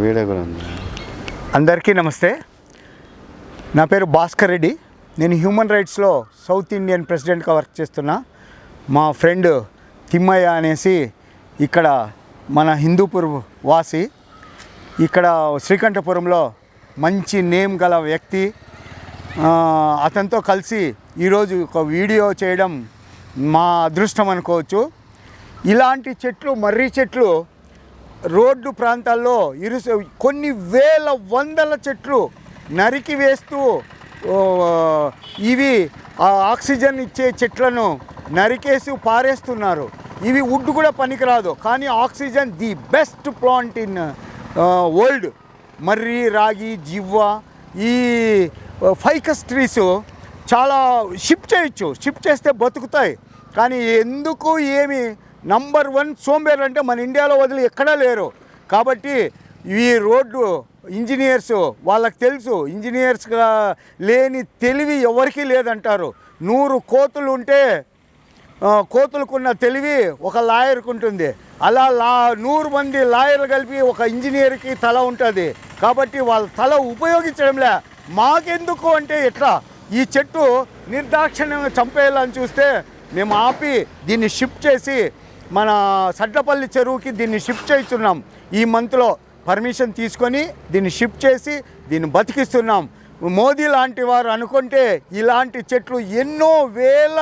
Video కూడా ఉంది. అందరికీ నమస్తే. నా పేరు భాస్కర్ రెడ్డి. నేను హ్యూమన్ రైట్స్లో సౌత్ ఇండియన్ ప్రెసిడెంట్గా వర్క్ చేస్తున్నా. మా ఫ్రెండ్ తిమ్మయ్య అనేసి ఇక్కడ మన హిందూపూర్ వాసి, ఇక్కడ శ్రీకంఠపురంలో మంచి నేమ్ గల వ్యక్తి. అతనితో కలిసి ఈరోజు ఒక వీడియో చేయడం మా అదృష్టం అనుకోవచ్చు. ఇలాంటి చెట్లు, మర్రి చెట్లు రోడ్డు ప్రాంతాల్లో కొన్ని వేల వందల చెట్లు నరికి వేస్తూ ఇవి ఆక్సిజన్ ఇచ్చే చెట్లను నరికేసి పారేస్తున్నారు. ఇవి వుడ్ కూడా పనికిరాదు, కానీ oxygen the best plant in world. మర్రి, రాగి, జివ్వ, ఈ ఫైకస్ ట్రీస్ చాలా షిఫ్ట్ చేయొచ్చు, షిఫ్ట్ చేస్తే బతుకుతాయి. కానీ ఎందుకు ఏమి నంబర్ 1 సోంబేర్లు అంటే మన ఇండియాలో వదిలి ఎక్కడా లేరు. కాబట్టి ఈ రోడ్డు ఇంజనీర్స్ వాళ్ళకి తెలుసు, ఇంజనీర్స్గా లేని తెలివి ఎవరికీ లేదంటారు. 100 కోతులు ఉంటే కోతులకున్న తెలివి ఒక లాయర్కి ఉంటుంది. అలా 100 మంది లాయర్లు కలిపి ఒక ఇంజనీర్కి తల ఉంటుంది. కాబట్టి వాళ్ళ తల ఉపయోగించడంలే. మాకెందుకు అంటే ఎట్లా ఈ చెట్టు నిర్దాక్షిణ్యంగా చంపేయాలని చూస్తే మేము ఆపి దీన్ని షిఫ్ట్ చేసి మన సడ్లపల్లి చెరువుకి దీన్ని షిఫ్ట్ చేస్తున్నాం. ఈ మంత్లో పర్మిషన్ తీసుకొని దీన్ని షిఫ్ట్ చేసి దీన్ని బతికిస్తున్నాం. మోదీ లాంటి వారు అనుకుంటే ఇలాంటి చెట్లు ఎన్నో వేల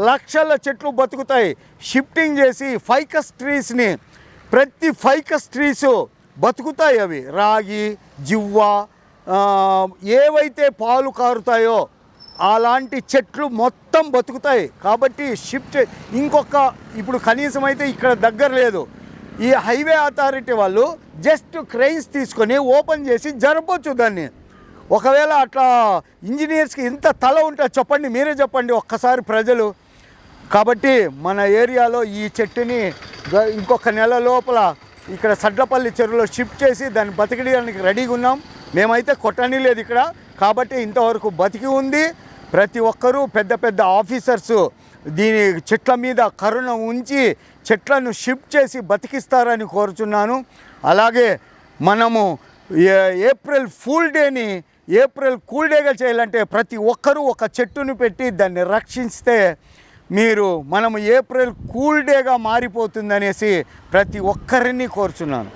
లక్షల చెట్లు బతుకుతాయి. షిఫ్టింగ్ చేసి ఫైకస్ ట్రీస్ని, ప్రతి ఫైకస్ ట్రీస్ బతుకుతాయి. అవి రాగి, జివ్వ, ఏవైతే పాలు కారుతాయో అలాంటి చెట్లు మొత్తం బతుకుతాయి. కాబట్టి షిఫ్ట్ ఇప్పుడు కనీసం అయితే ఇక్కడ దగ్గర లేదు. ఈ హైవే అథారిటీ వాళ్ళు జస్ట్ క్రెయిన్స్ తీసుకొని ఓపెన్ చేసి జరపవచ్చు దాన్ని. ఒకవేళ అట్లా ఇంజనీర్స్కి ఇంత తల ఉంటే చెప్పండి, మీరే చెప్పండి ఒక్కసారి ప్రజలు. కాబట్టి మన ఏరియాలో ఈ చెట్టుని ఇంకొక నెల లోపల ఇక్కడ సడ్లపల్లి చెరువులో షిఫ్ట్ చేసి దాన్ని బతికియడానికి రెడీగా ఉన్నాం. మేమైతే కొట్టని లేదు ఇక్కడ. కాబట్టి ఇంతవరకు బతికి ఉంది. ప్రతి ఒక్కరూ పెద్ద పెద్ద ఆఫీసర్సు దీని చెట్ల మీద కరుణ ఉంచి చెట్లను షిఫ్ట్ చేసి బతికిస్తారని కోరుచున్నాను. అలాగే మనము ఏప్రిల్ ఫూల్ డేని ఏప్రిల్ కూల్ డేగా చేయాలంటే ప్రతి ఒక్కరూ ఒక చెట్టును పెట్టి దాన్ని రక్షిస్తే మనము ఏప్రిల్ కూల్ డేగా మారిపోతుందనేసి ప్రతి ఒక్కరిని కోరుచున్నాను.